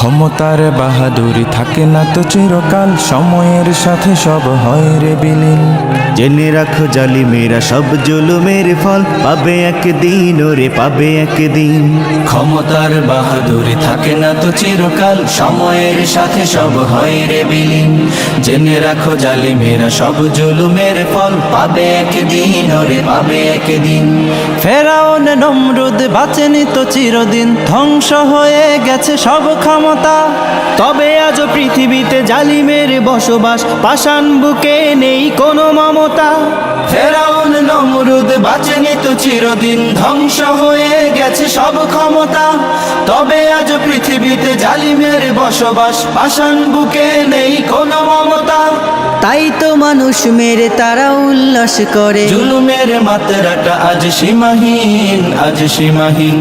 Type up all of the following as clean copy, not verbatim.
ক্ষমতার বাহাদুরি থাকে না তো চিরকাল, সময়ের সাথে সব হয় রে বিলীন। জেনে রাখো জালিমেরা সব জুলুমের ফল পাবে একদিন, ওরে পাবে একদিন। ক্ষমতার বাহাদুরি থাকে না তো চিরকাল, সময়ের সাথে সব হয় রে বিলীন। জেনে রাখো জালিমেরা সব জুলুমের ফল পাবে একদিন, ওরে পাবে একদিন। ফেরাউন নমরুদ বাঁচেনি তো চিরদিন, ধ্বংস হয়ে গেছে সব ক্ষমতা। তবে আজ পৃথিবীতে জালিমের বসবাস, পাষাণ বুকে নেই কোনো মমতা। ফেরাউন নমরুদ বাঁচেনি তো চিরদিন, ধ্বংস হয়ে গেছে সব ক্ষমতা। তবে আজ পৃথিবীতে জালিমের বসবাস, পাষাণ বুকে নেই কোনো মমতা। তাই তো মানুষ মেরে তারা উল্লাস করে, জুলুমের মাত্রাটা আজ সীমাহীন, আজ সীমাহীন।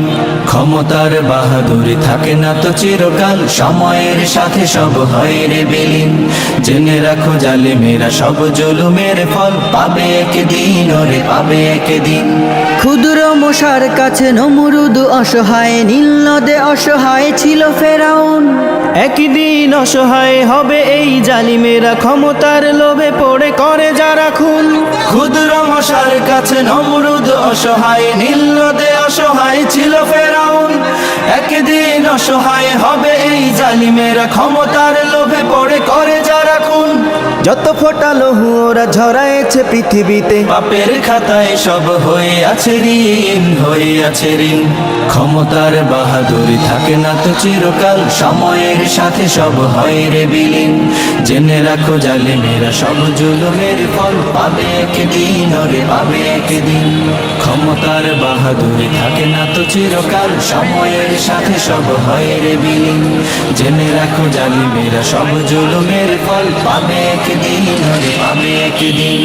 ক্ষমতার বাহাদুরি থাকে না তো চিরকাল, সময়ের সাথে সব হয় রে বিলীন। জেনে রাখো জালিমেরা সব জুলুমের ফল পাবে একদিন, ওরে পাবে একদিন। ক্ষুদ্র মশার কাছে নমরুদ অসহায়, নীল নদে অসহায় ছিল ফেরাউন। একদিন অসহায় হবে এই জালিমেরা, ক্ষমতার লোভে পড়ে করে যারা খুন। ক্ষুদ্র মশার কাছে নমরুদ অসহায়, নীল নদে অসহায় ছিল ফেরাউন। একদিন অসহায় হবে এই জালিমেরা, ক্ষমতার লোভে পড়ে করে যারা খুন। যত ফোটা লহু ওরা ঝরাইছে পৃথিবীতে, পাপের খাতায় সব হয়ে আছে ঋণ, হয়ে আছে ঋণ। ক্ষমতার বাহাদুরি থাকে না তো চিরকাল, সময়ের সাথে সব হয় রে বিলীন। জেনে রাখো জালিমেরা সব জুলুমের ফল পাবে একদিন, ওরে পাবে একদিন। ক্ষমতার বাহাদুরি থাকে না তো চিরকাল, সময়ের সাথে সব হয় রে বিলীন। জেনে রাখো জালিমেরা সব জুলুমের ফল পাবে একদিন, ওরে পাবে একদিন।